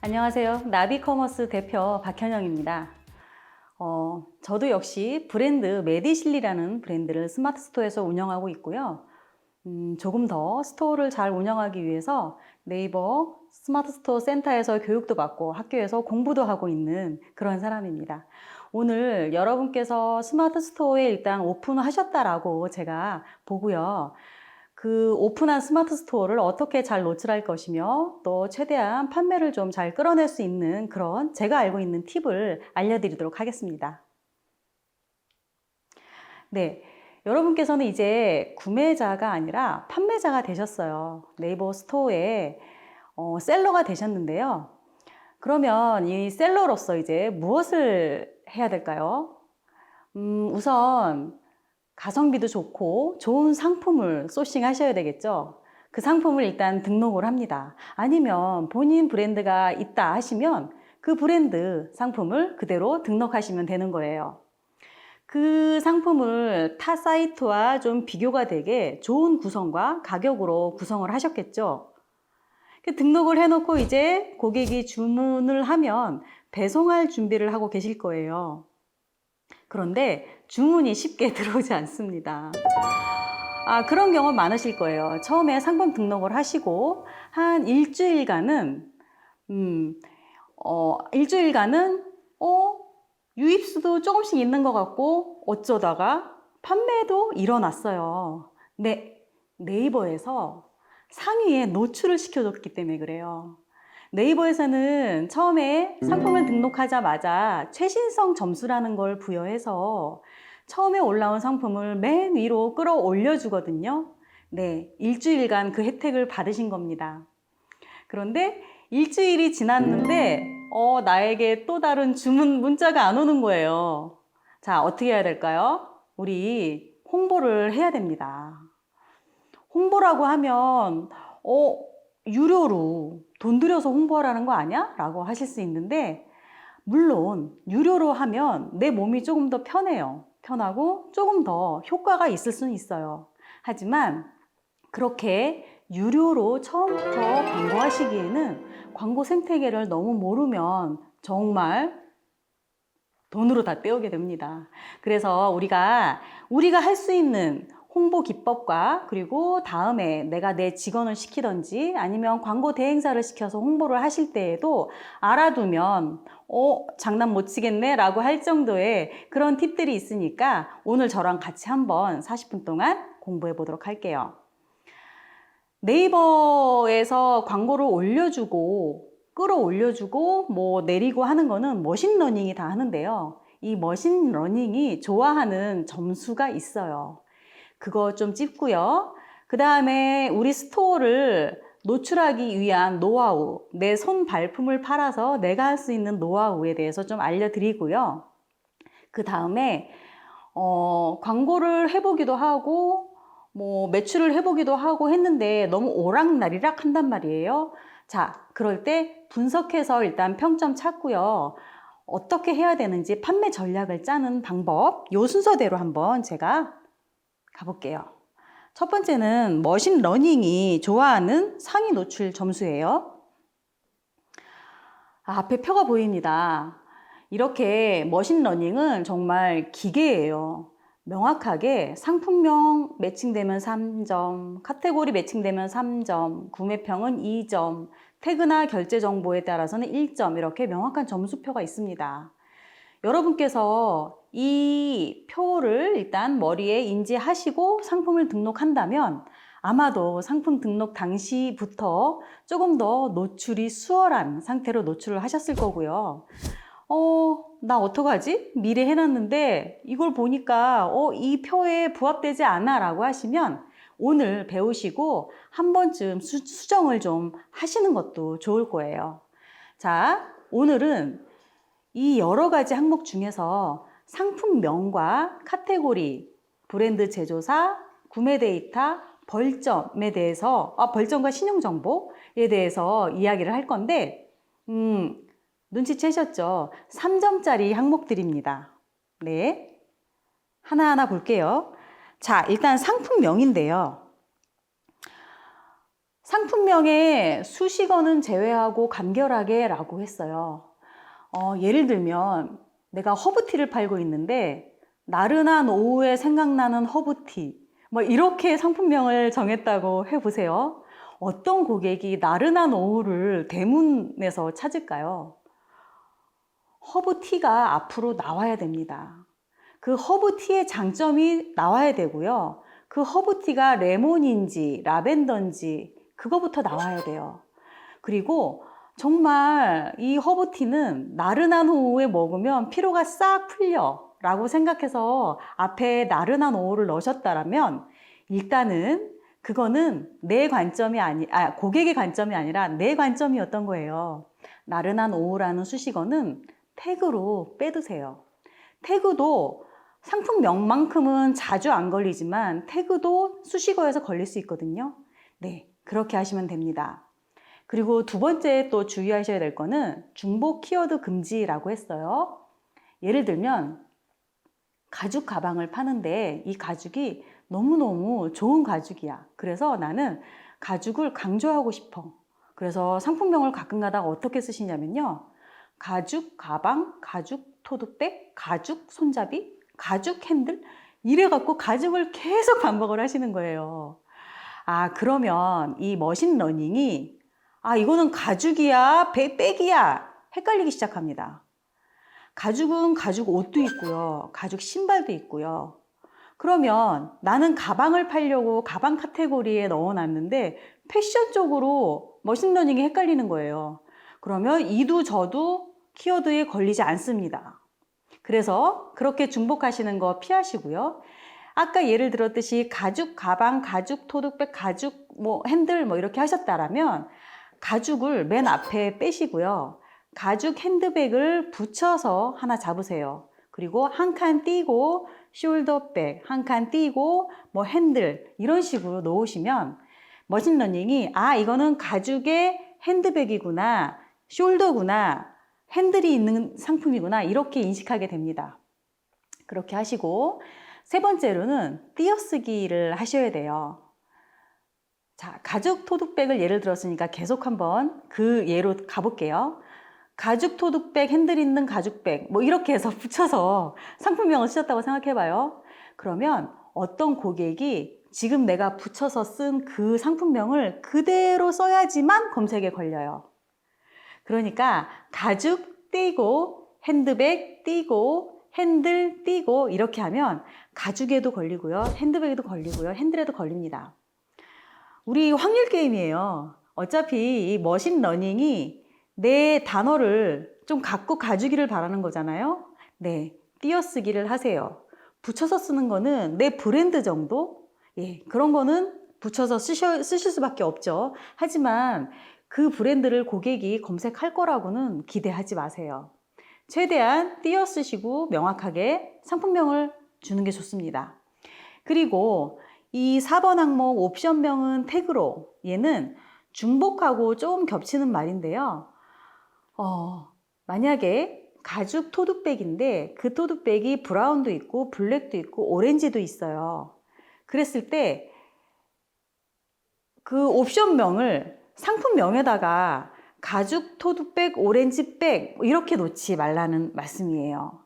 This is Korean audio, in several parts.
안녕하세요. 나비커머스 대표 박현영입니다. 저도 역시 브랜드 메디실리라는 브랜드를 스마트 스토어에서 운영하고 있고요. 조금 더 스토어를 잘 운영하기 위해서 네이버 스마트 스토어 센터에서 교육도 받고 학교에서 공부도 하고 있는 그런 사람입니다. 오늘 여러분께서 스마트 스토어에 일단 오픈하셨다라고 제가 보고요. 그 오픈한 스마트 스토어를 어떻게 잘 노출할 것이며 또 최대한 판매를 좀 잘 끌어낼 수 있는 그런 제가 알고 있는 팁을 알려드리도록 하겠습니다. 네, 여러분께서는 이제 구매자가 아니라 판매자가 되셨어요. 네이버 스토어에 셀러가 되셨는데요. 그러면 이 셀러로서 이제 무엇을 해야 될까요? 우선 가성비도 좋고 좋은 상품을 소싱하셔야 되겠죠. 그 상품을 일단 등록을 합니다. 아니면 본인 브랜드가 있다 하시면 그 브랜드 상품을 그대로 등록하시면 되는 거예요. 그 상품을 타 사이트와 좀 비교가 되게 좋은 구성과 가격으로 구성을 하셨겠죠. 등록을 해놓고 이제 고객이 주문을 하면 배송할 준비를 하고 계실 거예요. 그런데 주문이 쉽게 들어오지 않습니다. 그런 경우 많으실 거예요. 처음에 상품 등록을 하시고 한 일주일간은 유입수도 조금씩 있는 것 같고 어쩌다가 판매도 일어났어요. 근데 네이버에서 상위에 노출을 시켜줬기 때문에 그래요. 네이버에서는 처음에 상품을 등록하자마자 최신성 점수라는 걸 부여해서 처음에 올라온 상품을 맨 위로 끌어올려 주거든요. 네, 일주일간 그 혜택을 받으신 겁니다. 그런데 일주일이 지났는데 나에게 또 다른 주문 문자가 안 오는 거예요. 자, 어떻게 해야 될까요? 우리 홍보를 해야 됩니다. 홍보라고 하면 유료로 돈 들여서 홍보하라는 거 아니야? 라고 하실 수 있는데 물론 유료로 하면 내 몸이 조금 더 편해요. 편하고 조금 더 효과가 있을 수는 있어요. 하지만 그렇게 유료로 처음부터 광고하시기에는 광고 생태계를 너무 모르면 정말 돈으로 다 때우게 됩니다. 그래서 우리가 할 수 있는 홍보 기법과 그리고 다음에 내가 내 직원을 시키든지 아니면 광고 대행사를 시켜서 홍보를 하실 때에도 알아두면 장난 못 치겠네 라고 할 정도의 그런 팁들이 있으니까 오늘 저랑 같이 한번 40분 동안 공부해 보도록 할게요. 네이버에서 광고를 올려주고 끌어올려주고 뭐 내리고 하는 거는 머신러닝이 다 하는데요. 이 머신러닝이 좋아하는 점수가 있어요. 그거 좀 찝고요. 그 다음에 우리 스토어를 노출하기 위한 노하우, 내 손 발품을 팔아서 내가 할 수 있는 노하우에 대해서 좀 알려드리고요. 그 다음에 광고를 해보기도 하고 뭐 매출을 해보기도 하고 했는데 너무 오락나리락 한단 말이에요. 자, 그럴 때 분석해서 일단 평점 찾고요. 어떻게 해야 되는지 판매 전략을 짜는 방법, 요 순서대로 한번 제가 가볼게요. 첫 번째는 머신러닝이 좋아하는 상위 노출 점수예요. 앞에 표가 보입니다. 이렇게 머신러닝은 정말 기계예요. 명확하게 상품명 매칭되면 3점, 카테고리 매칭되면 3점, 구매평은 2점, 태그나 결제 정보에 따라서는 1점 이렇게 명확한 점수표가 있습니다. 여러분께서 이 표를 일단 머리에 인지하시고 상품을 등록한다면 아마도 상품 등록 당시부터 조금 더 노출이 수월한 상태로 노출을 하셨을 거고요. 나 어떡하지? 미리 해놨는데 이걸 보니까 이 표에 부합되지 않아 라고 하시면 오늘 배우시고 한 번쯤 수정을 좀 하시는 것도 좋을 거예요. 자, 오늘은 이 여러 가지 항목 중에서 상품명과 카테고리, 브랜드 제조사, 구매 데이터, 벌점에 대해서, 벌점과 신용정보에 대해서 이야기를 할 건데, 눈치채셨죠? 3점짜리 항목들입니다. 네. 하나하나 볼게요. 자, 일단 상품명인데요. 상품명에 수식어는 제외하고 간결하게 라고 했어요. 예를 들면 내가 허브티를 팔고 있는데 나른한 오후에 생각나는 허브티, 뭐 이렇게 상품명을 정했다고 해보세요. 어떤 고객이 나른한 오후를 대문에서 찾을까요? 허브티가 앞으로 나와야 됩니다. 그 허브티의 장점이 나와야 되고요. 그 허브티가 레몬인지 라벤더인지 그거부터 나와야 돼요. 그리고 정말 이 허브티는 나른한 오후에 먹으면 피로가 싹 풀려 라고 생각해서 앞에 나른한 오후를 넣으셨다면 일단은 그거는 내 관점이 고객의 관점이 아니라 내 관점이었던 거예요. 나른한 오후라는 수식어는 태그로 빼두세요. 태그도 상품명만큼은 자주 안 걸리지만 태그도 수식어에서 걸릴 수 있거든요. 네, 그렇게 하시면 됩니다. 그리고 두 번째 또 주의하셔야 될 거는 중복 키워드 금지라고 했어요. 예를 들면 가죽 가방을 파는데 이 가죽이 너무너무 좋은 가죽이야. 그래서 나는 가죽을 강조하고 싶어. 그래서 상품명을 가끔 가다가 어떻게 쓰시냐면요. 가죽 가방, 가죽 토트백, 가죽 손잡이, 가죽 핸들 이래갖고 가죽을 계속 반복을 하시는 거예요. 그러면 이 머신러닝이 이거는 가죽이야, 백이야 헷갈리기 시작합니다. 가죽은 가죽 옷도 있고요. 가죽 신발도 있고요. 그러면 나는 가방을 팔려고 가방 카테고리에 넣어놨는데 패션적으로 머신러닝이 헷갈리는 거예요. 그러면 이도 저도 키워드에 걸리지 않습니다. 그래서 그렇게 중복하시는 거 피하시고요. 아까 예를 들었듯이 가죽 가방, 가죽 토트백, 가죽 핸들 이렇게 하셨다라면 가죽을 맨 앞에 빼시고요. 가죽 핸드백을 붙여서 하나 잡으세요. 그리고 한 칸 띄고 숄더백, 한 칸 띄고 핸들 이런 식으로 놓으시면 머신러닝이 이거는 가죽의 핸드백이구나, 숄더구나, 핸들이 있는 상품이구나 이렇게 인식하게 됩니다. 그렇게 하시고 세 번째로는 띄어쓰기를 하셔야 돼요. 자, 가죽 토트백을 예를 들었으니까 계속 한번 그 예로 가볼게요. 가죽 토트백, 핸들 있는 가죽백 이렇게 해서 붙여서 상품명을 쓰셨다고 생각해봐요. 그러면 어떤 고객이 지금 내가 붙여서 쓴 그 상품명을 그대로 써야지만 검색에 걸려요. 그러니까 가죽 띄고 핸드백 띄고 핸들 띄고 이렇게 하면 가죽에도 걸리고요. 핸드백에도 걸리고요. 핸들에도 걸립니다. 우리 확률 게임이에요. 어차피 이 머신러닝이 내 단어를 좀 갖고 가주기를 바라는 거잖아요. 네, 띄어쓰기를 하세요. 붙여서 쓰는 거는 내 브랜드 정도? 그런 거는 붙여서 쓰실 수밖에 없죠. 하지만 그 브랜드를 고객이 검색할 거라고는 기대하지 마세요. 최대한 띄어쓰시고 명확하게 상품명을 주는 게 좋습니다. 그리고 이 4번 항목 옵션명은 태그로, 얘는 중복하고 좀 겹치는 말인데요. 만약에 가죽 토트백인데 그 토트백이 브라운도 있고 블랙도 있고 오렌지도 있어요. 그랬을 때 그 옵션명을 상품명에다가 가죽 토트백, 오렌지백 이렇게 놓지 말라는 말씀이에요.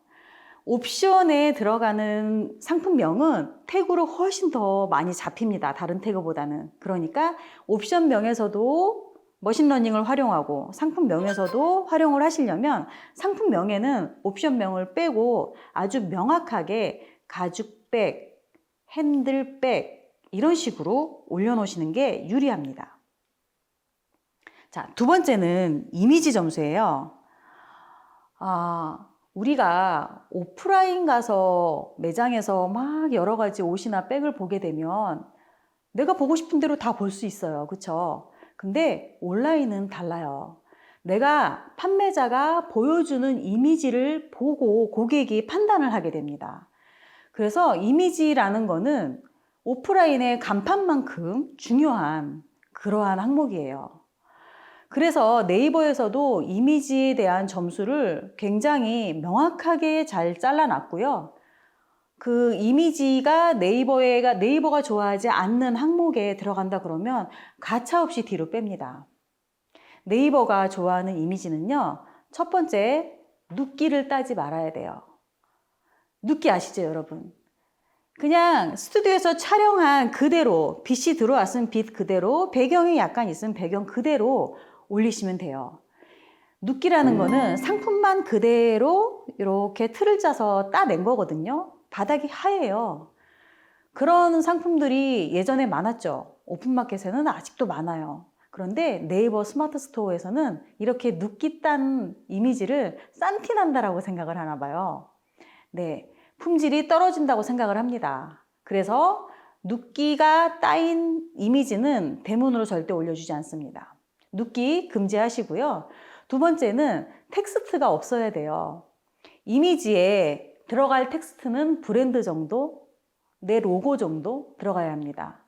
옵션에 들어가는 상품명은 태그로 훨씬 더 많이 잡힙니다. 다른 태그보다는. 그러니까 옵션명에서도 머신러닝을 활용하고 상품명에서도 활용을 하시려면 상품명에는 옵션명을 빼고 아주 명확하게 가죽백, 핸들백 이런 식으로 올려놓으시는 게 유리합니다. 자, 두 번째는 이미지 점수예요. 우리가 오프라인 가서 매장에서 막 여러 가지 옷이나 백을 보게 되면 내가 보고 싶은 대로 다 볼 수 있어요. 그쵸? 근데 온라인은 달라요. 내가 판매자가 보여주는 이미지를 보고 고객이 판단을 하게 됩니다. 그래서 이미지라는 거는 오프라인의 간판만큼 중요한 그러한 항목이에요. 그래서 네이버에서도 이미지에 대한 점수를 굉장히 명확하게 잘 잘라놨고요. 그 이미지가 네이버가 좋아하지 않는 항목에 들어간다 그러면 가차없이 뒤로 뺍니다. 네이버가 좋아하는 이미지는요, 첫 번째, 눕기를 따지 말아야 돼요. 눕기 아시죠, 여러분? 그냥 스튜디오에서 촬영한 그대로, 빛이 들어왔으면 빛 그대로, 배경이 약간 있으면 배경 그대로 올리시면 돼요. 눕기라는 거는 상품만 그대로 이렇게 틀을 짜서 따낸 거거든요. 바닥이 하얘요. 그런 상품들이 예전에 많았죠. 오픈마켓에는 아직도 많아요. 그런데 네이버 스마트 스토어에서는 이렇게 눕기 딴 이미지를 싼티난다라고 생각을 하나 봐요. 네, 품질이 떨어진다고 생각을 합니다. 그래서 눕기가 따인 이미지는 대문으로 절대 올려주지 않습니다. 눕기 금지하시고요. 두 번째는 텍스트가 없어야 돼요. 이미지에 들어갈 텍스트는 브랜드 정도, 내 로고 정도 들어가야 합니다.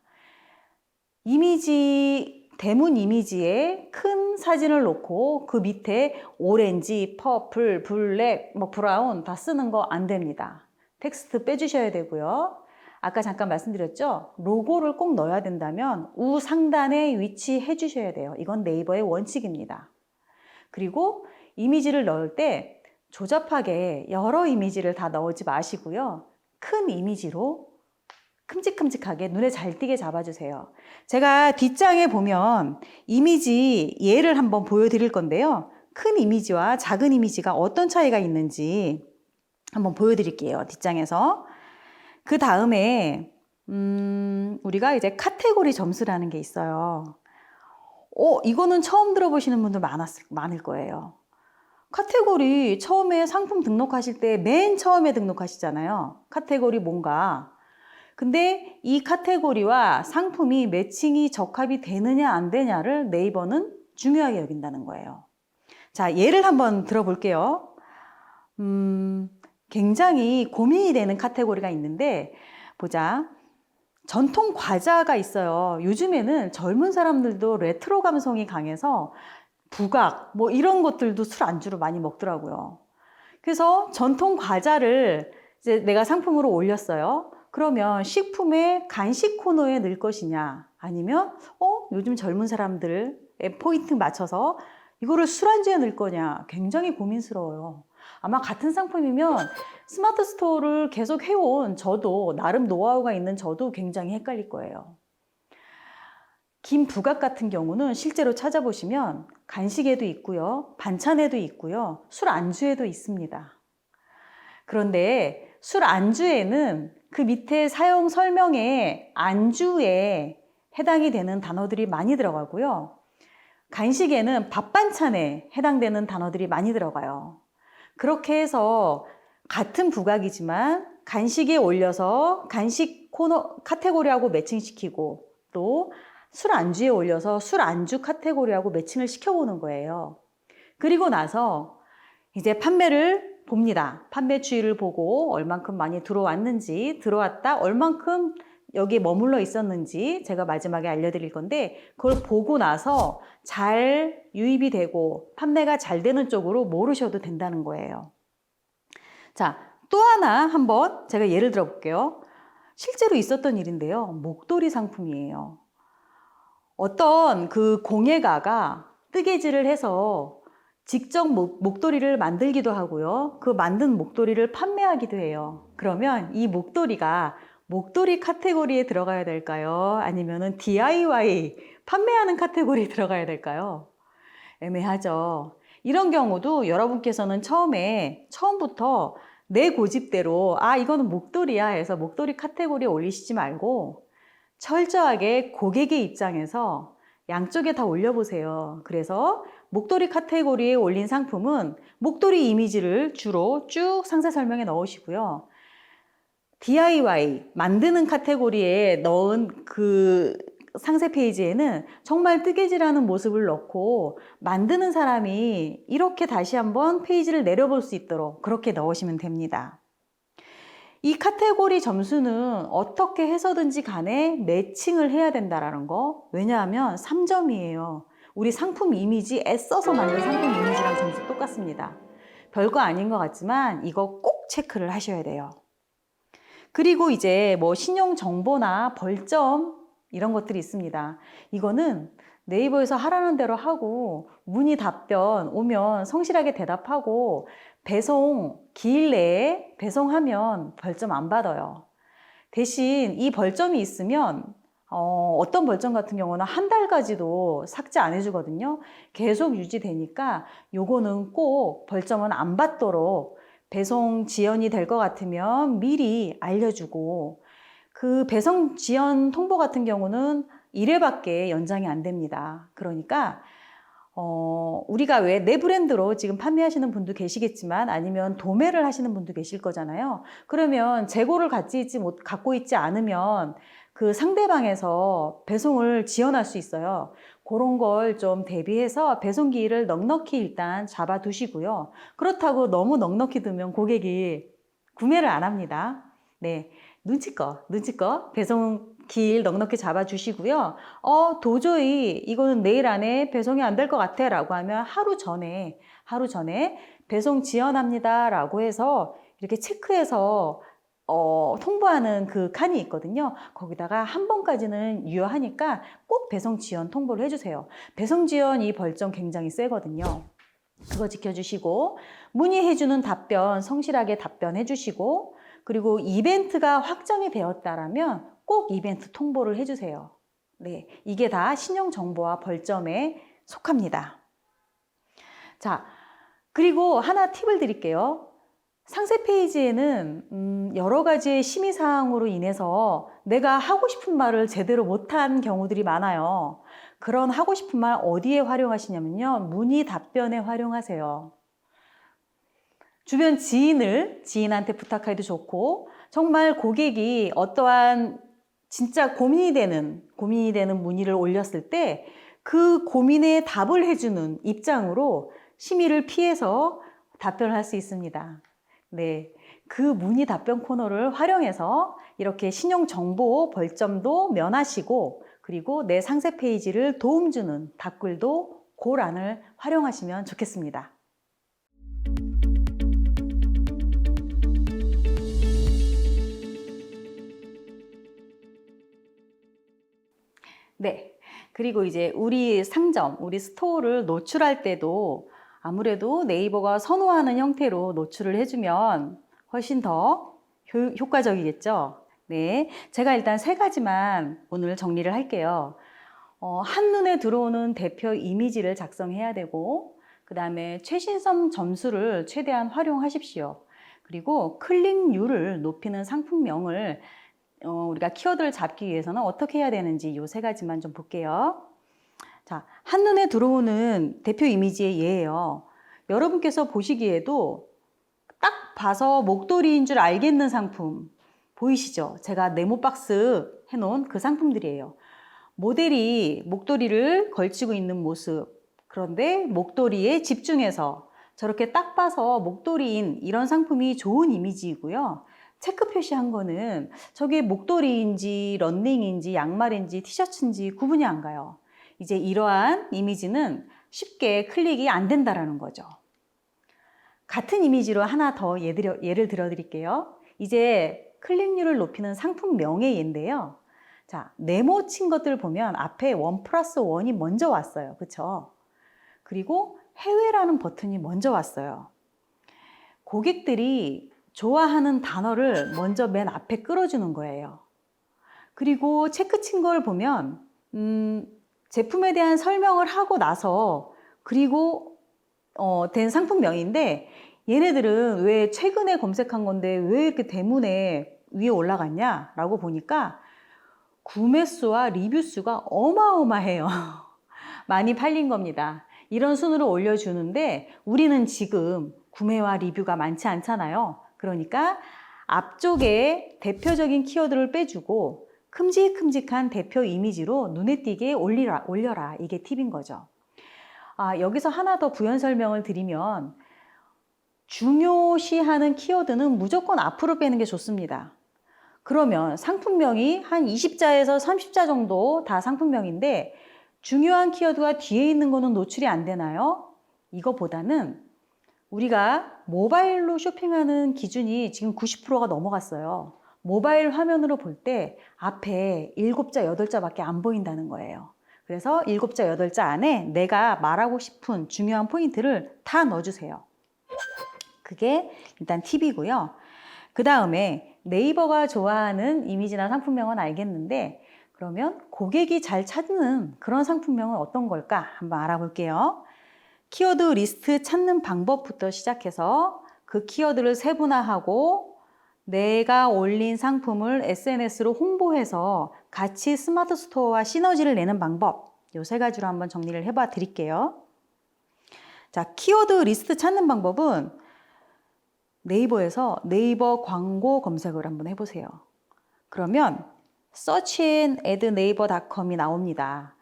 대문 이미지에 큰 사진을 놓고 그 밑에 오렌지, 퍼플, 블랙, 브라운 다 쓰는 거 안 됩니다. 텍스트 빼주셔야 되고요. 아까 잠깐 말씀드렸죠? 로고를 꼭 넣어야 된다면 우상단에 위치해 주셔야 돼요. 이건 네이버의 원칙입니다. 그리고 이미지를 넣을 때 조잡하게 여러 이미지를 다 넣지 마시고요. 큰 이미지로 큼직큼직하게 눈에 잘 띄게 잡아주세요. 제가 뒷장에 보면 이미지 예를 한번 보여드릴 건데요. 큰 이미지와 작은 이미지가 어떤 차이가 있는지 한번 보여드릴게요. 뒷장에서. 그 다음에 우리가 이제 카테고리 점수라는 게 있어요. 이거는 처음 들어보시는 분들 많을 거예요. 카테고리 처음에 상품 등록하실 때 맨 처음에 등록하시잖아요. 카테고리 뭔가. 근데 이 카테고리와 상품이 매칭이 적합이 되느냐 안 되냐를 네이버는 중요하게 여긴다는 거예요. 자, 예를 한번 들어볼게요. 굉장히 고민이 되는 카테고리가 있는데 보자. 전통 과자가 있어요. 요즘에는 젊은 사람들도 레트로 감성이 강해서 부각 이런 것들도 술 안주로 많이 먹더라고요. 그래서 전통 과자를 이제 내가 상품으로 올렸어요. 그러면 식품의 간식 코너에 넣을 것이냐 아니면 요즘 젊은 사람들의 포인트 맞춰서 이거를 술안주에 넣을 거냐 굉장히 고민스러워요. 아마 같은 상품이면 스마트 스토어를 계속 해온 저도 나름 노하우가 있는 저도 굉장히 헷갈릴 거예요. 김 부각 같은 경우는 실제로 찾아보시면 간식에도 있고요. 반찬에도 있고요. 술 안주에도 있습니다. 그런데 술 안주에는 그 밑에 사용 설명에 안주에 해당이 되는 단어들이 많이 들어가고요. 간식에는 밥 반찬에 해당되는 단어들이 많이 들어가요. 그렇게 해서 같은 부각이지만 간식에 올려서 간식 코너 카테고리하고 매칭시키고 또 술 안주에 올려서 술 안주 카테고리하고 매칭을 시켜보는 거예요. 그리고 나서 이제 판매를 봅니다. 판매 추이를 보고 얼만큼 많이 들어왔는지, 들어왔다 얼만큼 여기에 머물러 있었는지 제가 마지막에 알려드릴 건데 그걸 보고 나서 잘 유입이 되고 판매가 잘 되는 쪽으로 모르셔도 된다는 거예요. 자, 또 하나 한번 제가 예를 들어 볼게요. 실제로 있었던 일인데요. 목도리 상품이에요. 어떤 그 공예가가 뜨개질을 해서 직접 목도리를 만들기도 하고요. 그 만든 목도리를 판매하기도 해요. 그러면 이 목도리가 목도리 카테고리에 들어가야 될까요? 아니면은 DIY 판매하는 카테고리에 들어가야 될까요? 애매하죠. 이런 경우도 여러분께서는 처음부터 내 고집대로 이거는 목도리야 해서 목도리 카테고리에 올리시지 말고 철저하게 고객의 입장에서 양쪽에 다 올려보세요. 그래서 목도리 카테고리에 올린 상품은 목도리 이미지를 주로 쭉 상세 설명에 넣으시고요. DIY, 만드는 카테고리에 넣은 그 상세 페이지에는 정말 뜨개질하는 모습을 넣고 만드는 사람이 이렇게 다시 한번 페이지를 내려볼 수 있도록 그렇게 넣으시면 됩니다. 이 카테고리 점수는 어떻게 해서든지 간에 매칭을 해야 된다는 거. 왜냐하면 3점이에요. 우리 상품 이미지, 애써서 만든 상품 이미지랑 점수 똑같습니다. 별거 아닌 것 같지만 이거 꼭 체크를 하셔야 돼요. 그리고 이제 뭐 신용 정보나 벌점 이런 것들이 있습니다. 이거는 네이버에서 하라는 대로 하고 문의 답변 오면 성실하게 대답하고 배송 기일 내에 배송하면 벌점 안 받아요. 대신 이 벌점이 있으면 어떤 벌점 같은 경우는 한 달까지도 삭제 안 해주거든요. 계속 유지되니까 요거는 꼭 벌점은 안 받도록 배송 지연이 될 것 같으면 미리 알려주고, 그 배송 지연 통보 같은 경우는 1회밖에 연장이 안 됩니다. 그러니까 우리가 왜 내 브랜드로 지금 판매하시는 분도 계시겠지만 아니면 도매를 하시는 분도 계실 거잖아요. 그러면 재고를 갖고 있지 않으면 그 상대방에서 배송을 지연할 수 있어요. 그런 걸 좀 대비해서 배송기일을 넉넉히 일단 잡아 두시고요. 그렇다고 너무 넉넉히 두면 고객이 구매를 안 합니다. 네. 눈치껏 배송 기일 넉넉히 잡아 주시고요. 도저히 이거는 내일 안에 배송이 안 될 것 같아 라고 하면 하루 전에 배송 지연합니다 라고 해서 이렇게 체크해서 통보하는 그 칸이 있거든요. 거기다가 한 번까지는 유효하니까 꼭 배송 지연 통보를 해주세요. 배송 지연 이 벌점 굉장히 세거든요. 그거 지켜주시고, 문의해주는 답변 성실하게 답변해 주시고, 그리고 이벤트가 확정이 되었다라면 꼭 이벤트 통보를 해주세요. 네, 이게 다 신용정보와 벌점에 속합니다. 자, 그리고 하나 팁을 드릴게요. 상세 페이지에는 여러 가지의 심의사항으로 인해서 내가 하고 싶은 말을 제대로 못한 경우들이 많아요. 그런 하고 싶은 말 어디에 활용하시냐면요. 문의 답변에 활용하세요. 주변 지인한테 부탁해도 좋고, 정말 고객이 어떠한 진짜 고민이 되는 문의를 올렸을 때 그 고민에 답을 해주는 입장으로 심의를 피해서 답변을 할 수 있습니다. 네, 그 문의 답변 코너를 활용해서 이렇게 신용정보 벌점도 면하시고, 그리고 내 상세 페이지를 도움 주는 답글도 그 란을 활용하시면 좋겠습니다. 네, 그리고 이제 우리 상점, 우리 스토어를 노출할 때도 아무래도 네이버가 선호하는 형태로 노출을 해주면 훨씬 더 효과적이겠죠. 네, 제가 일단 3가지만 오늘 정리를 할게요. 한눈에 들어오는 대표 이미지를 작성해야 되고, 그 다음에 최신성 점수를 최대한 활용하십시오. 그리고 클릭률을 높이는 상품명을 우리가 키워드를 잡기 위해서는 어떻게 해야 되는지 이 3가지만 좀 볼게요. 자, 한눈에 들어오는 대표 이미지의 예예요. 여러분께서 보시기에도 딱 봐서 목도리인 줄 알겠는 상품 보이시죠? 제가 네모 박스 해놓은 그 상품들이에요. 모델이 목도리를 걸치고 있는 모습, 그런데 목도리에 집중해서 저렇게 딱 봐서 목도리인 이런 상품이 좋은 이미지이고요. 체크 표시한 거는 저게 목도리인지 런닝인지 양말인지 티셔츠인지 구분이 안 가요. 이제 이러한 이미지는 쉽게 클릭이 안 된다라는 거죠. 같은 이미지로 하나 더 예를 들어 드릴게요. 이제 클릭률을 높이는 상품명의 예인데요. 자, 네모 친 것들 보면 앞에 1+1이 먼저 왔어요. 그쵸? 그리고 해외라는 버튼이 먼저 왔어요. 고객들이 좋아하는 단어를 먼저 맨 앞에 끌어주는 거예요. 그리고 체크 친 걸 보면 제품에 대한 설명을 하고 나서 그리고 된 상품명인데, 얘네들은 왜 최근에 검색한 건데 왜 이렇게 대문에 위에 올라갔냐 라고 보니까 구매 수와 리뷰 수가 어마어마해요. 많이 팔린 겁니다. 이런 순으로 올려주는데 우리는 지금 구매와 리뷰가 많지 않잖아요. 그러니까 앞쪽에 대표적인 키워드를 빼주고 큼직큼직한 대표 이미지로 눈에 띄게 올려라. 이게 팁인 거죠. 여기서 하나 더 부연 설명을 드리면, 중요시하는 키워드는 무조건 앞으로 빼는 게 좋습니다. 그러면 상품명이 한 20자에서 30자 정도 다 상품명인데 중요한 키워드가 뒤에 있는 거는 노출이 안 되나요? 이거보다는 우리가 모바일로 쇼핑하는 기준이 지금 90%가 넘어갔어요. 모바일 화면으로 볼 때 앞에 7자, 8자밖에 안 보인다는 거예요. 그래서 7자, 8자 안에 내가 말하고 싶은 중요한 포인트를 다 넣어주세요. 그게 일단 팁이고요. 그 다음에 네이버가 좋아하는 이미지나 상품명은 알겠는데 그러면 고객이 잘 찾는 그런 상품명은 어떤 걸까 한번 알아볼게요. 키워드 리스트 찾는 방법부터 시작해서 그 키워드를 세분화하고 내가 올린 상품을 SNS로 홍보해서 같이 스마트 스토어와 시너지를 내는 방법, 요 3가지로 한번 정리를 해봐 드릴게요. 자, 키워드 리스트 찾는 방법은 네이버에서 네이버 광고 검색을 한번 해보세요. 그러면 search and add naver.com이 나옵니다.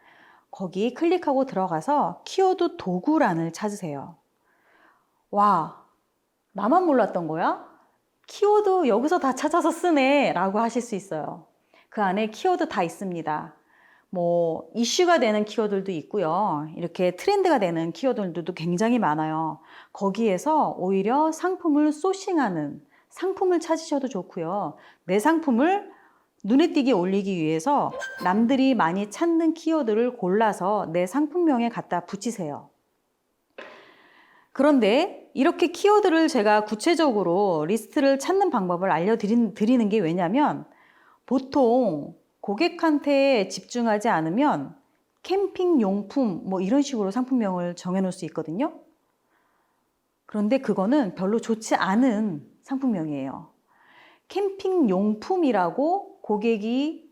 거기 클릭하고 들어가서 키워드 도구란을 찾으세요. 와, 나만 몰랐던 거야? 키워드 여기서 다 찾아서 쓰네 라고 하실 수 있어요. 그 안에 키워드 다 있습니다. 뭐 이슈가 되는 키워드도 있고요. 이렇게 트렌드가 되는 키워드들도 굉장히 많아요. 거기에서 오히려 상품을 소싱하는 상품을 찾으셔도 좋고요. 내 상품을 눈에 띄게 올리기 위해서 남들이 많이 찾는 키워드를 골라서 내 상품명에 갖다 붙이세요. 그런데 이렇게 키워드를 제가 구체적으로 리스트를 찾는 방법을 알려드리는 게 왜냐면 보통 고객한테 집중하지 않으면 캠핑 용품 뭐 이런 식으로 상품명을 정해놓을 수 있거든요. 그런데 그거는 별로 좋지 않은 상품명이에요. 캠핑 용품이라고 고객이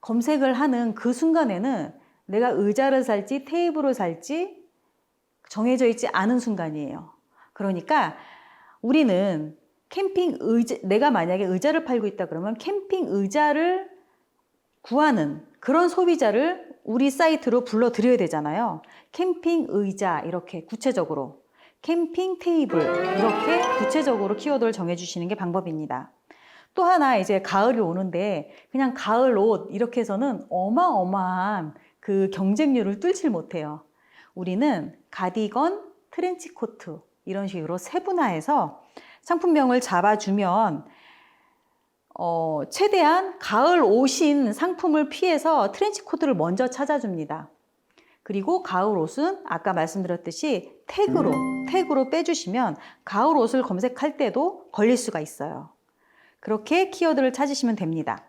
검색을 하는 그 순간에는 내가 의자를 살지 테이블을 살지 정해져 있지 않은 순간이에요. 그러니까 우리는 캠핑 의자, 내가 만약에 의자를 팔고 있다 그러면 캠핑 의자를 구하는 그런 소비자를 우리 사이트로 불러들여야 되잖아요. 캠핑 의자 이렇게 구체적으로, 캠핑 테이블 이렇게 구체적으로 키워드를 정해주시는 게 방법입니다. 또 하나 이제 가을이 오는데 그냥 가을 옷 이렇게 해서는 어마어마한 그 경쟁률을 뚫질 못해요. 우리는 가디건, 트렌치코트 이런 식으로 세분화해서 상품명을 잡아주면 최대한 가을 옷인 상품을 피해서 트렌치코트를 먼저 찾아줍니다. 그리고 가을 옷은 아까 말씀드렸듯이 태그로 빼주시면 가을 옷을 검색할 때도 걸릴 수가 있어요. 그렇게 키워드를 찾으시면 됩니다.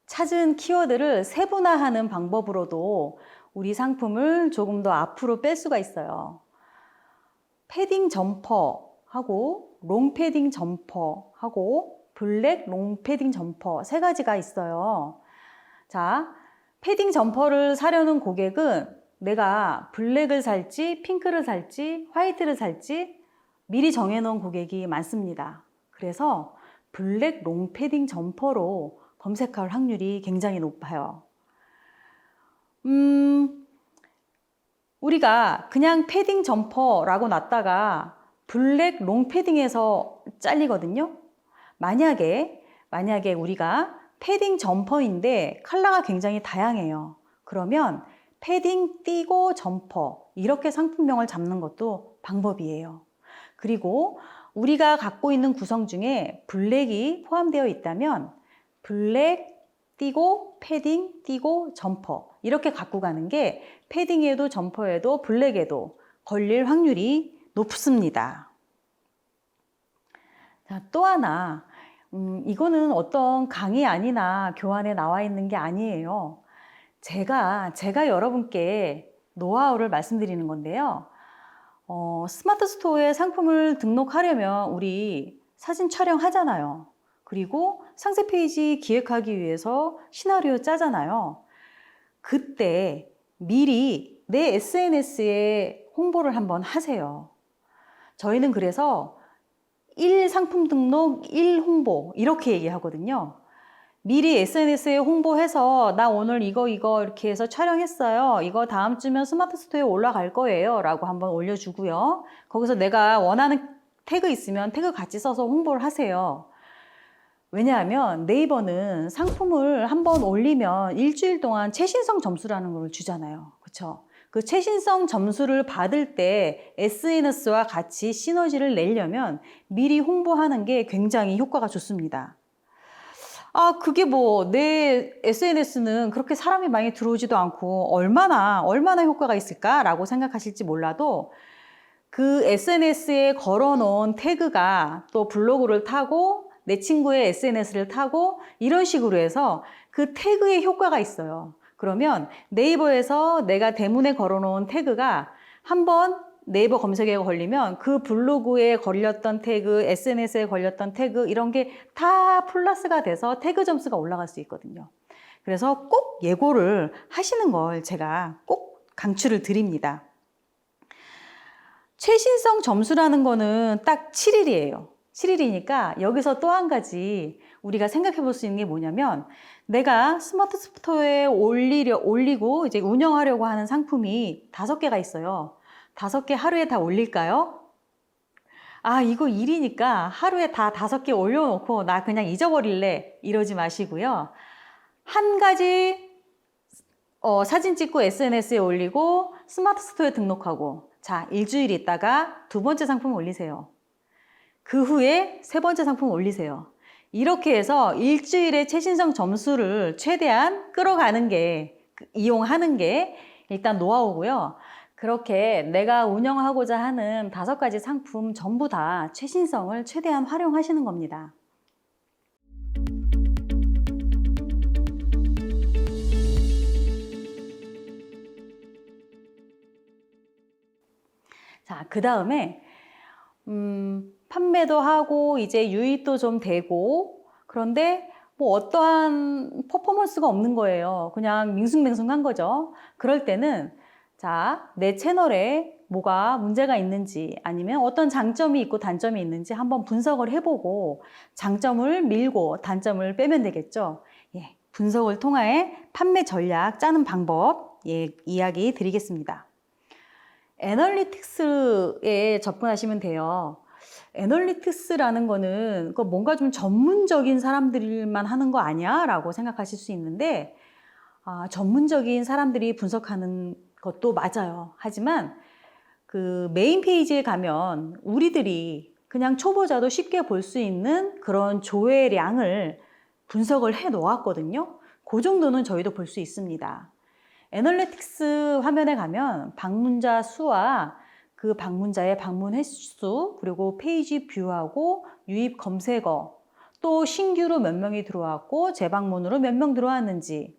찾은 키워드를 세분화하는 방법으로도 우리 상품을 조금 더 앞으로 뺄 수가 있어요. 패딩 점퍼하고 롱패딩 점퍼하고 블랙 롱패딩 점퍼 3가지가 있어요. 자, 패딩 점퍼를 사려는 고객은 내가 블랙을 살지 핑크를 살지 화이트를 살지 미리 정해놓은 고객이 많습니다. 그래서 블랙 롱패딩 점퍼로 검색할 확률이 굉장히 높아요. 우리가 그냥 패딩 점퍼라고 놨다가 블랙 롱패딩에서 잘리거든요. 만약에 우리가 패딩 점퍼인데 컬러가 굉장히 다양해요. 그러면 패딩 띠고 점퍼 이렇게 상품명을 잡는 것도 방법이에요. 그리고 우리가 갖고 있는 구성 중에 블랙이 포함되어 있다면 블랙 띠고 패딩 띠고 점퍼 이렇게 갖고 가는 게 패딩에도 점퍼에도 블랙에도 걸릴 확률이 높습니다. 자, 또 하나 이거는 어떤 강의 아니나 교환에 나와 있는 게 아니에요. 제가 여러분께 노하우를 말씀드리는 건데요. 스마트 스토어에 상품을 등록하려면 우리 사진 촬영하잖아요. 그리고 상세 페이지 기획하기 위해서 시나리오 짜잖아요. 그때 미리 내 SNS에 홍보를 한번 하세요. 저희는 그래서 1 상품 등록, 1 홍보 이렇게 얘기하거든요. 미리 SNS에 홍보해서 나 오늘 이거 이렇게 해서 촬영했어요. 이거 다음 주면 스마트 스토어에 올라갈 거예요. 라고 한번 올려주고요. 거기서 내가 원하는 태그 있으면 태그 같이 써서 홍보를 하세요. 왜냐하면 네이버는 상품을 한번 올리면 일주일 동안 최신성 점수라는 걸 주잖아요. 그렇죠? 그 최신성 점수를 받을 때 SNS와 같이 시너지를 내려면 미리 홍보하는 게 굉장히 효과가 좋습니다. 아, 그게 뭐, 내 SNS는 그렇게 사람이 많이 들어오지도 않고, 얼마나 효과가 있을까라고 생각하실지 몰라도, 그 SNS에 걸어놓은 태그가 또 블로그를 타고, 내 친구의 SNS를 타고, 이런 식으로 해서 그 태그에 효과가 있어요. 그러면 네이버에서 내가 대문에 걸어놓은 태그가 한번 네이버 검색에 걸리면 그 블로그에 걸렸던 태그, SNS에 걸렸던 태그 이런 게 다 플러스가 돼서 태그 점수가 올라갈 수 있거든요. 그래서 꼭 예고를 하시는 걸 제가 꼭 강추를 드립니다. 최신성 점수라는 거는 딱 7일이에요. 7일이니까 여기서 또 한 가지 우리가 생각해 볼 수 있는 게 뭐냐면 내가 스마트 스토어에 올리고 이제 운영하려고 하는 상품이 5개가 있어요. 5개 하루에 다 올릴까요? 아, 이거 일이니까 하루에 다 5개 올려놓고 나 그냥 잊어버릴래. 이러지 마시고요. 한 가지 사진 찍고 SNS에 올리고 스마트 스토어에 등록하고 자, 일주일 있다가 2번째 상품 올리세요. 그 후에 3번째 상품 올리세요. 이렇게 해서 일주일의 최신성 점수를 최대한 끌어가는 게, 이용하는 게 일단 노하우고요. 그렇게 내가 운영하고자 하는 5가지 상품 전부 다 최신성을 최대한 활용하시는 겁니다. 자, 그 다음에 판매도 하고 이제 유입도 좀 되고 그런데 뭐 어떠한 퍼포먼스가 없는 거예요. 그냥 밍숭맹숭한 거죠. 그럴 때는 자, 내 채널에 뭐가 문제가 있는지 아니면 어떤 장점이 있고 단점이 있는지 한번 분석을 해보고 장점을 밀고 단점을 빼면 되겠죠. 예, 분석을 통해 판매 전략 짜는 방법 이야기 드리겠습니다. 애널리틱스에 접근하시면 돼요. 애널리틱스라는 거는 뭔가 좀 전문적인 사람들만 하는 거 아니야? 라고 생각하실 수 있는데 전문적인 사람들이 분석하는 것도 맞아요. 하지만 그 메인 페이지에 가면 우리들이 그냥 초보자도 쉽게 볼 수 있는 그런 조회량을 분석을 해 놓았거든요. 그 정도는 저희도 볼 수 있습니다. 애널리틱스 화면에 가면 방문자 수와 그 방문자의 방문 횟수, 그리고 페이지 뷰하고 유입 검색어, 또 신규로 몇 명이 들어왔고 재방문으로 몇 명 들어왔는지,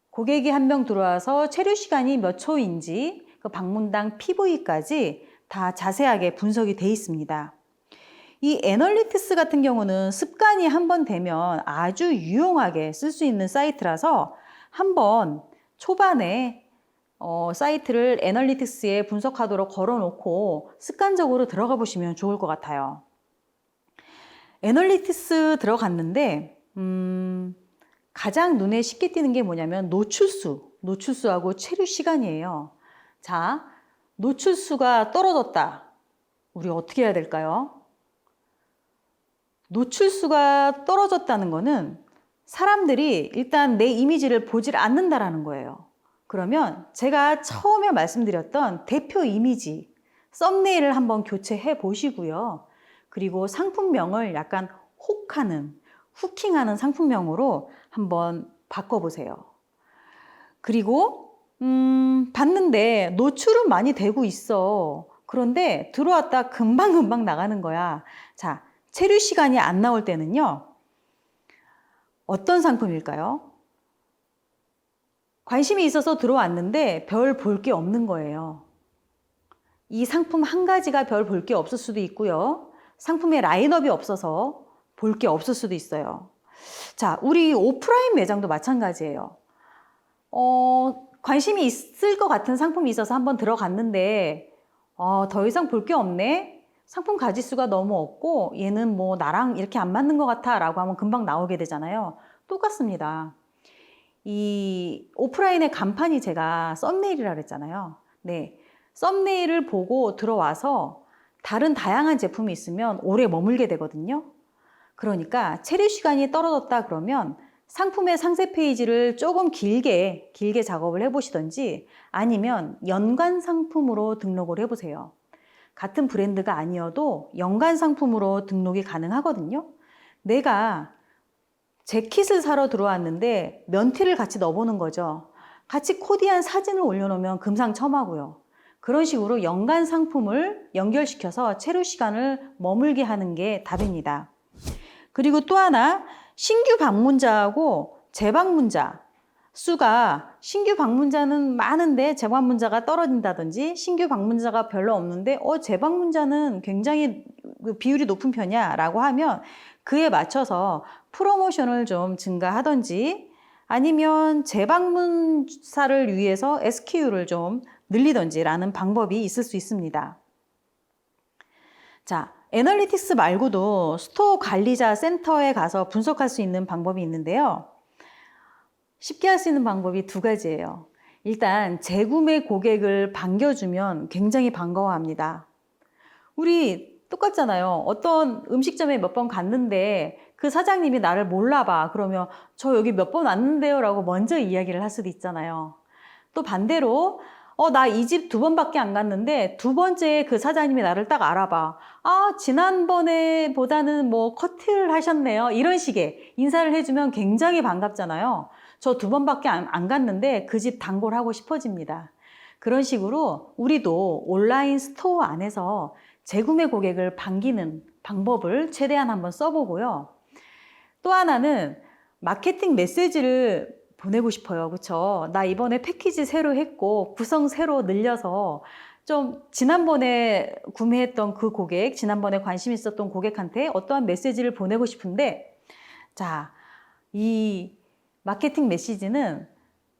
고객이 1명 들어와서 체류 시간이 몇 초인지, 그 방문당 PV까지 다 자세하게 분석이 돼 있습니다. 이 애널리틱스 같은 경우는 습관이 한번 되면 아주 유용하게 쓸 수 있는 사이트라서 한번 초반에 사이트를 애널리틱스에 분석하도록 걸어놓고 습관적으로 들어가 보시면 좋을 것 같아요. 애널리틱스 들어갔는데 가장 눈에 쉽게 띄는 게 뭐냐면 노출수하고 체류 시간이에요. 자, 노출수가 떨어졌다. 우리 어떻게 해야 될까요? 노출수가 떨어졌다는 거는 사람들이 일단 내 이미지를 보질 않는다라는 거예요. 그러면 제가 처음에 말씀드렸던 대표 이미지, 썸네일을 한번 교체해 보시고요. 그리고 상품명을 약간 후킹하는 상품명으로 한번 바꿔보세요. 그리고 봤는데 노출은 많이 되고 있어. 그런데 들어왔다 금방 나가는 거야. 자, 체류 시간이 안 나올 때는요. 어떤 상품일까요? 관심이 있어서 들어왔는데 별 볼 게 없는 거예요. 이 상품 한 가지가 별 볼 게 없을 수도 있고요. 상품의 라인업이 없어서 볼 게 없을 수도 있어요. 자, 우리 오프라인 매장도 마찬가지예요. 관심이 있을 것 같은 상품이 있어서 한번 들어갔는데 더 이상 볼 게 없네? 상품 가짓수가 너무 없고 얘는 뭐 나랑 이렇게 안 맞는 것 같아 라고 하면 금방 나오게 되잖아요. 똑같습니다. 이 오프라인의 간판이 제가 썸네일이라 그랬잖아요. 네, 썸네일을 보고 들어와서 다른 다양한 제품이 있으면 오래 머물게 되거든요. 그러니까 체류 시간이 떨어졌다 그러면 상품의 상세 페이지를 조금 길게 작업을 해보시던지 아니면 연관 상품으로 등록을 해보세요. 같은 브랜드가 아니어도 연관 상품으로 등록이 가능하거든요. 내가 재킷을 사러 들어왔는데 면티를 같이 넣어보는 거죠. 같이 코디한 사진을 올려놓으면 금상첨화고요. 그런 식으로 연관 상품을 연결시켜서 체류 시간을 머물게 하는 게 답입니다. 그리고 또 하나, 신규 방문자하고 재방문자 수가, 신규 방문자는 많은데 재방문자가 떨어진다든지 신규 방문자가 별로 없는데 재방문자는 굉장히 비율이 높은 편이야 라고 하면 그에 맞춰서 프로모션을 좀 증가하든지 아니면 재방문사를 위해서 SKU를 좀 늘리든지 라는 방법이 있을 수 있습니다. 자, 애널리틱스 말고도 스토어 관리자 센터에 가서 분석할 수 있는 방법이 있는데요. 쉽게 할 수 있는 방법이 두 가지예요. 일단 재구매 고객을 반겨주면 굉장히 반가워합니다. 우리 똑같잖아요. 어떤 음식점에 몇 번 갔는데 그 사장님이 나를 몰라봐. 그러면 저 여기 몇 번 왔는데요 라고 먼저 이야기를 할 수도 있잖아요. 또 반대로 나 이 집 2번밖에 안 갔는데 2번째에 그 사장님이 나를 딱 알아봐. 지난번에 보다는 뭐 커트를 하셨네요. 이런 식의 인사를 해주면 굉장히 반갑잖아요. 저 2번밖에 안 갔는데 그 집 단골 하고 싶어집니다. 그런 식으로 우리도 온라인 스토어 안에서 재구매 고객을 반기는 방법을 최대한 한번 써보고요. 또 하나는 마케팅 메시지를 보내고 싶어요. 그쵸? 나 이번에 패키지 새로 했고 구성 새로 늘려서 좀 지난번에 구매했던 그 고객, 지난번에 관심 있었던 고객한테 어떠한 메시지를 보내고 싶은데, 자, 이 마케팅 메시지는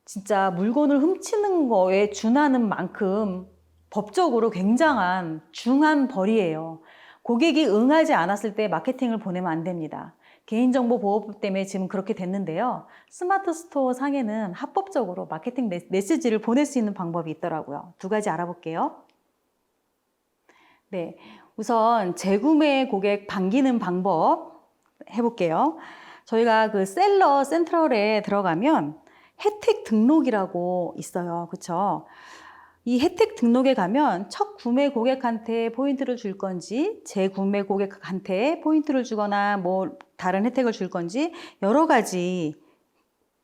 진짜 물건을 훔치는 거에 준하는 만큼 법적으로 굉장한 중한 벌이에요. 고객이 응하지 않았을 때 마케팅을 보내면 안 됩니다. 개인정보 보호법 때문에 지금 그렇게 됐는데요. 스마트 스토어 상에는 합법적으로 마케팅 메시지를 보낼 수 있는 방법이 있더라고요. 두 가지 알아볼게요. 네, 우선 재구매 고객 반기는 방법 해볼게요. 저희가 그 셀러 센트럴에 들어가면 혜택 등록이라고 있어요. 그쵸? 이 혜택 등록에 가면 첫 구매 고객한테 포인트를 줄 건지 재구매 고객한테 포인트를 주거나 뭐 다른 혜택을 줄 건지 여러 가지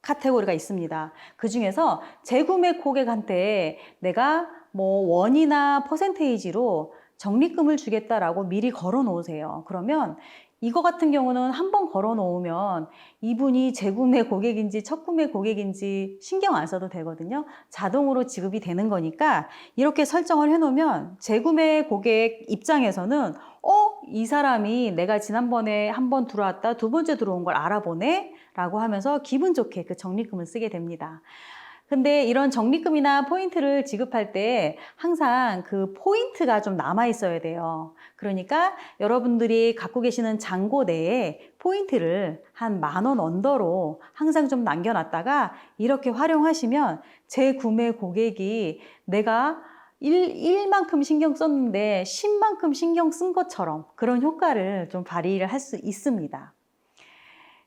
카테고리가 있습니다. 그 중에서 재구매 고객한테 내가 뭐 원이나 퍼센테이지로 적립금을 주겠다라고 미리 걸어 놓으세요. 그러면 이거 같은 경우는 한번 걸어 놓으면 이분이 재구매 고객인지 첫 구매 고객인지 신경 안 써도 되거든요. 자동으로 지급이 되는 거니까 이렇게 설정을 해 놓으면 재구매 고객 입장에서는 이 사람이 내가 지난번에 한 번 들어왔다 2번째 들어온 걸 알아보네 라고 하면서 기분 좋게 그 적립금을 쓰게 됩니다. 근데 이런 적립금이나 포인트를 지급할 때 항상 그 포인트가 좀 남아 있어야 돼요. 그러니까 여러분들이 갖고 계시는 잔고 내에 포인트를 한 10,000원 언더로 항상 좀 남겨놨다가 이렇게 활용하시면 재구매 고객이 내가 1만큼 신경 썼는데 10만큼 신경 쓴 것처럼 그런 효과를 좀 발휘를 할 수 있습니다.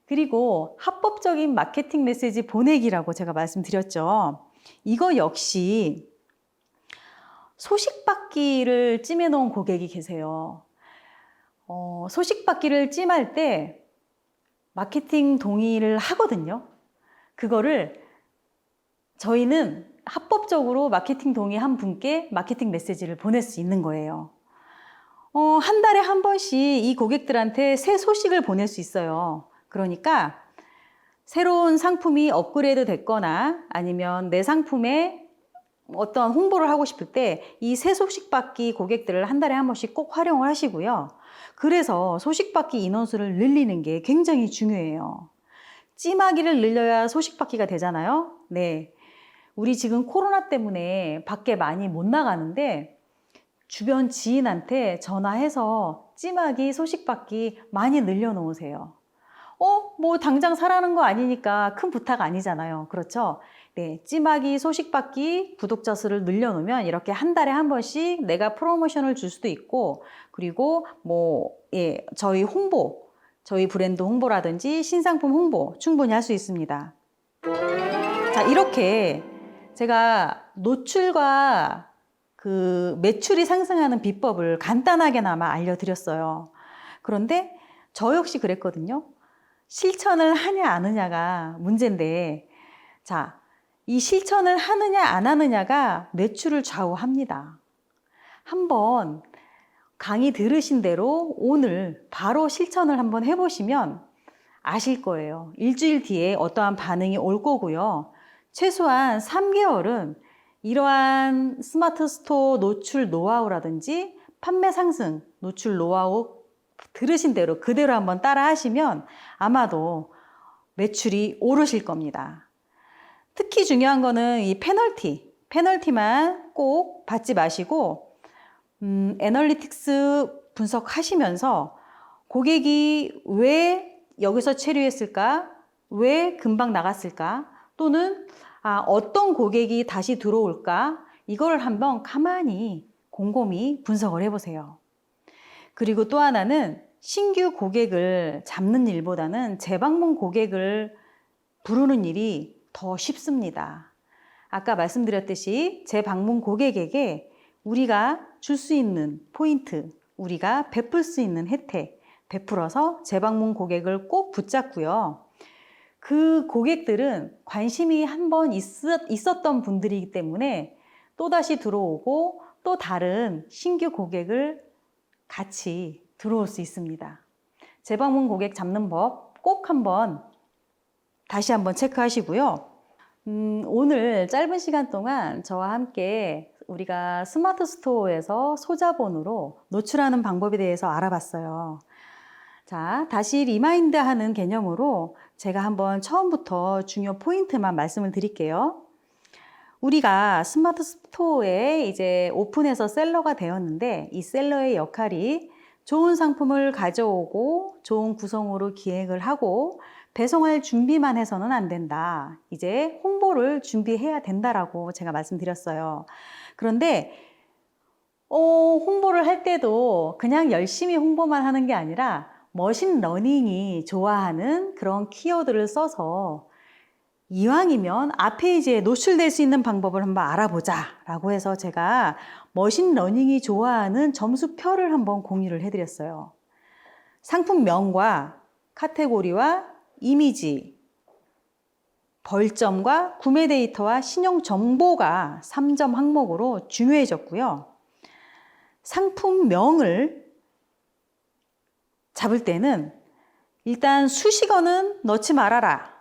그리고 합법적인 마케팅 메시지 보내기라고 제가 말씀드렸죠. 이거 역시 소식받기를 찜해 놓은 고객이 계세요. 소식받기를 찜할 때 마케팅 동의를 하거든요. 그거를 저희는 합법적으로 마케팅 동의한 분께 마케팅 메시지를 보낼 수 있는 거예요. 한 달에 한 번씩 이 고객들한테 새 소식을 보낼 수 있어요. 그러니까 새로운 상품이 업그레이드 됐거나 아니면 내 상품에 어떤 홍보를 하고 싶을 때 이 새 소식 받기 고객들을 한 달에 한 번씩 꼭 활용을 하시고요. 그래서 소식 받기 인원수를 늘리는 게 굉장히 중요해요. 찜하기를 늘려야 소식 받기가 되잖아요. 네. 우리 지금 코로나 때문에 밖에 많이 못 나가는데 주변 지인한테 전화해서 찜하기, 소식 받기 많이 늘려놓으세요. 뭐 당장 사라는 거 아니니까 큰 부탁 아니잖아요. 그렇죠? 네, 찜하기, 소식 받기, 구독자 수를 늘려놓으면 이렇게 한 달에 한 번씩 내가 프로모션을 줄 수도 있고, 그리고 저희 홍보, 저희 브랜드 홍보라든지 신상품 홍보 충분히 할 수 있습니다. 자, 이렇게 제가 노출과 그 매출이 상승하는 비법을 간단하게나마 알려드렸어요. 그런데 저 역시 그랬거든요. 실천을 하냐 안 하냐가 문제인데, 자, 이 실천을 하느냐 안 하느냐가 매출을 좌우합니다. 한번 강의 들으신 대로 오늘 바로 실천을 한번 해보시면 아실 거예요. 일주일 뒤에 어떠한 반응이 올 거고요. 최소한 3개월은 이러한 스마트 스토어 노출 노하우라든지 판매 상승 노출 노하우 들으신 대로 그대로 한번 따라 하시면 아마도 매출이 오르실 겁니다. 특히 중요한 거는 이 페널티만 꼭 받지 마시고 애널리틱스 분석하시면서 고객이 왜 여기서 체류했을까? 왜 금방 나갔을까? 또는 어떤 고객이 다시 들어올까? 이걸 한번 가만히 곰곰이 분석을 해보세요. 그리고 또 하나는 신규 고객을 잡는 일보다는 재방문 고객을 부르는 일이 더 쉽습니다. 아까 말씀드렸듯이 재방문 고객에게 우리가 줄 수 있는 포인트, 우리가 베풀 수 있는 혜택, 베풀어서 재방문 고객을 꼭 붙잡고요. 그 고객들은 관심이 한번 있었던 분들이기 때문에 또다시 들어오고 또 다른 신규 고객을 같이 들어올 수 있습니다. 재방문 고객 잡는 법 꼭 다시 한번 체크하시고요. 오늘 짧은 시간 동안 저와 함께 우리가 스마트 스토어에서 소자본으로 노출하는 방법에 대해서 알아봤어요. 자, 다시 리마인드 하는 개념으로 제가 한번 처음부터 중요 포인트만 말씀을 드릴게요. 우리가 스마트 스토어에 이제 오픈해서 셀러가 되었는데 이 셀러의 역할이 좋은 상품을 가져오고 좋은 구성으로 기획을 하고 배송할 준비만 해서는 안 된다. 이제 홍보를 준비해야 된다라고 제가 말씀드렸어요. 그런데 홍보를 할 때도 그냥 열심히 홍보만 하는 게 아니라 머신러닝이 좋아하는 그런 키워드를 써서 이왕이면 앞페이지에 노출될 수 있는 방법을 한번 알아보자 라고 해서 제가 머신러닝이 좋아하는 점수표를 한번 공유를 해드렸어요. 상품명과 카테고리와 이미지, 벌점과 구매 데이터와 신용 정보가 3점 항목으로 중요해졌고요. 상품명을 잡을 때는 일단 수식어는 넣지 말아라.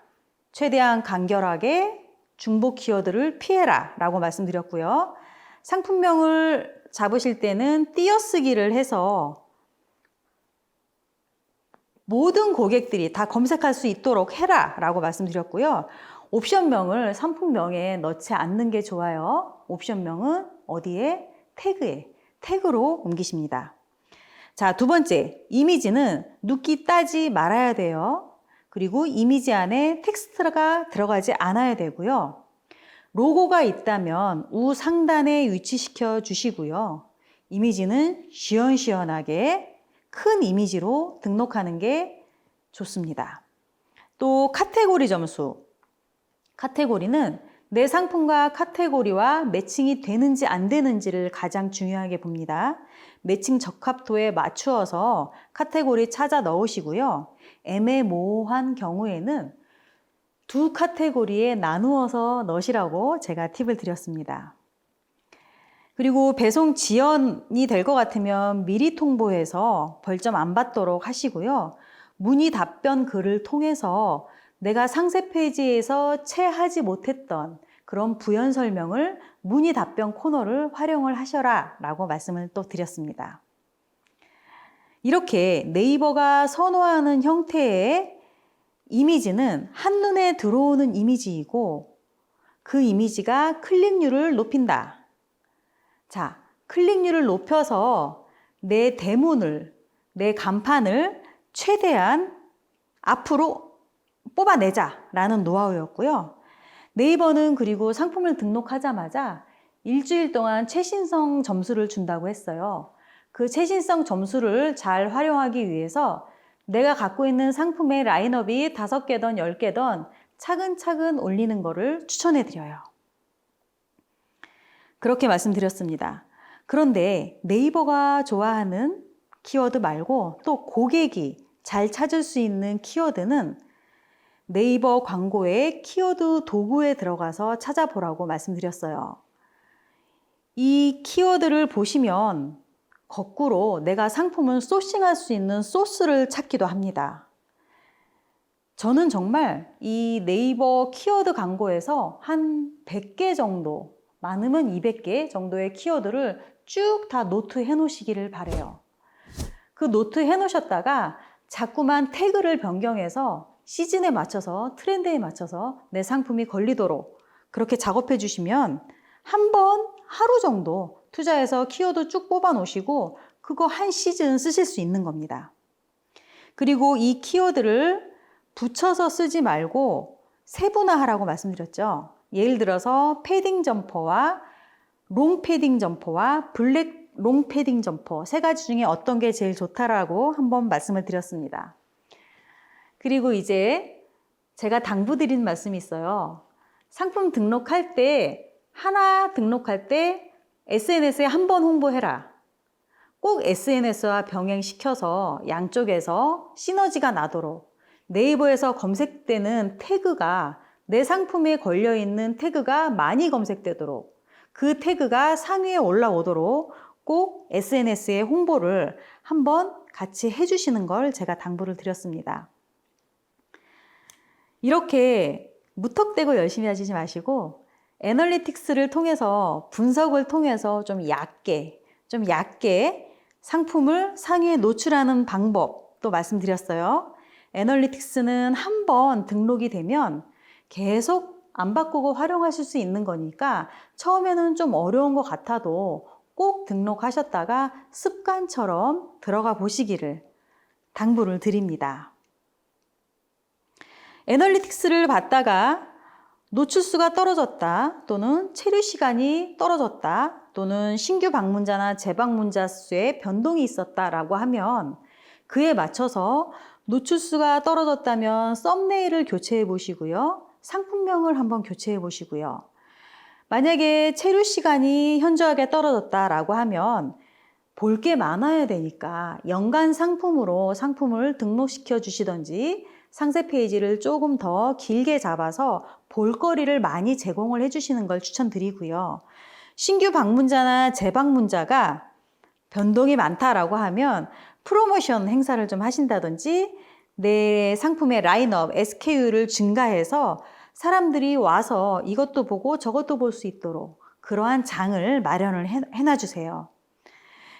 최대한 간결하게 중복 키워드를 피해라 라고 말씀드렸고요. 상품명을 잡으실 때는 띄어쓰기를 해서 모든 고객들이 다 검색할 수 있도록 해라 라고 말씀드렸고요. 옵션명을 상품명에 넣지 않는 게 좋아요. 옵션명은 어디에? 태그로 옮기십니다. 자, 두 번째, 이미지는 눕기 따지 말아야 돼요. 그리고 이미지 안에 텍스트가 들어가지 않아야 되고요. 로고가 있다면 우상단에 위치시켜 주시고요. 이미지는 시원시원하게 큰 이미지로 등록하는 게 좋습니다. 또 카테고리 점수. 카테고리는 내 상품과 카테고리와 매칭이 되는지 안 되는지를 가장 중요하게 봅니다. 매칭 적합도에 맞추어서 카테고리 찾아 넣으시고요. 애매모호한 경우에는 두 카테고리에 나누어서 넣으시라고 제가 팁을 드렸습니다. 그리고 배송 지연이 될 것 같으면 미리 통보해서 벌점 안 받도록 하시고요. 문의 답변 글을 통해서 내가 상세 페이지에서 채하지 못했던 그런 부연 설명을 문의 답변 코너를 활용을 하셔라 라고 말씀을 또 드렸습니다. 이렇게 네이버가 선호하는 형태의 이미지는 한눈에 들어오는 이미지이고 그 이미지가 클릭률을 높인다. 자, 클릭률을 높여서 내 대문을, 내 간판을 최대한 앞으로 뽑아내자라는 노하우였고요. 네이버는 그리고 상품을 등록하자마자 일주일 동안 최신성 점수를 준다고 했어요. 그 최신성 점수를 잘 활용하기 위해서 내가 갖고 있는 상품의 라인업이 5개든 10개든 차근차근 올리는 거를 추천해 드려요. 그렇게 말씀드렸습니다. 그런데 네이버가 좋아하는 키워드 말고 또 고객이 잘 찾을 수 있는 키워드는 네이버 광고의 키워드 도구에 들어가서 찾아보라고 말씀드렸어요. 이 키워드를 보시면 거꾸로 내가 상품을 소싱할 수 있는 소스를 찾기도 합니다. 저는 정말 이 네이버 키워드 광고에서 한 100개 정도, 많으면 200개 정도의 키워드를 쭉 다 노트해 놓으시기를 바라요. 그 노트해 놓으셨다가 자꾸만 태그를 변경해서 시즌에 맞춰서, 트렌드에 맞춰서 내 상품이 걸리도록 그렇게 작업해 주시면 한 번 하루 정도 투자해서 키워드 쭉 뽑아 놓으시고 그거 한 시즌 쓰실 수 있는 겁니다. 그리고 이 키워드를 붙여서 쓰지 말고 세분화하라고 말씀드렸죠. 예를 들어서 패딩 점퍼와 롱 패딩 점퍼와 블랙 롱 패딩 점퍼 3가지 중에 어떤 게 제일 좋다라고 한번 말씀을 드렸습니다. 그리고 이제 제가 당부드린 말씀이 있어요. 상품 등록할 때 하나 등록할 때 SNS에 한 번 홍보해라. 꼭 SNS와 병행시켜서 양쪽에서 시너지가 나도록 네이버에서 검색되는 태그가 내 상품에 걸려있는 태그가 많이 검색되도록 그 태그가 상위에 올라오도록 꼭 SNS에 홍보를 한번 같이 해주시는 걸 제가 당부를 드렸습니다. 이렇게 무턱대고 열심히 하시지 마시고 애널리틱스를 통해서 분석을 통해서 좀 얕게 상품을 상위에 노출하는 방법도 말씀드렸어요. 애널리틱스는 한번 등록이 되면 계속 안 바꾸고 활용하실 수 있는 거니까 처음에는 좀 어려운 것 같아도 꼭 등록하셨다가 습관처럼 들어가 보시기를 당부를 드립니다. 애널리틱스를 봤다가 노출수가 떨어졌다 또는 체류 시간이 떨어졌다 또는 신규 방문자나 재방문자 수에 변동이 있었다라고 하면 그에 맞춰서 노출수가 떨어졌다면 썸네일을 교체해 보시고요. 상품명을 한번 교체해 보시고요. 만약에 체류 시간이 현저하게 떨어졌다라고 하면 볼 게 많아야 되니까 연간 상품으로 상품을 등록시켜 주시던지 상세 페이지를 조금 더 길게 잡아서 볼거리를 많이 제공을 해주시는 걸 추천드리고요. 신규 방문자나 재방문자가 변동이 많다라고 하면 프로모션 행사를 좀 하신다든지 내 상품의 라인업, SKU를 증가해서 사람들이 와서 이것도 보고 저것도 볼 수 있도록 그러한 장을 마련을 해놔주세요.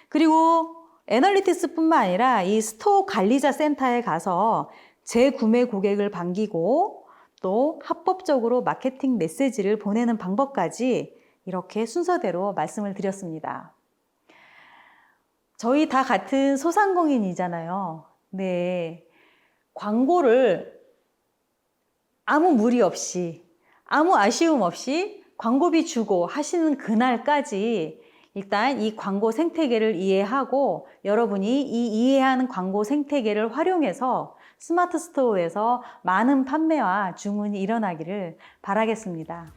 그리고 애널리틱스뿐만 아니라 이 스토어 관리자 센터에 가서 재구매 고객을 반기고 또 합법적으로 마케팅 메시지를 보내는 방법까지 이렇게 순서대로 말씀을 드렸습니다. 저희 다 같은 소상공인이잖아요. 네, 광고를 아무 무리 없이, 아무 아쉬움 없이 광고비 주고 하시는 그날까지 일단 이 광고 생태계를 이해하고 여러분이 이 이해하는 광고 생태계를 활용해서 스마트 스토어에서 많은 판매와 주문이 일어나기를 바라겠습니다.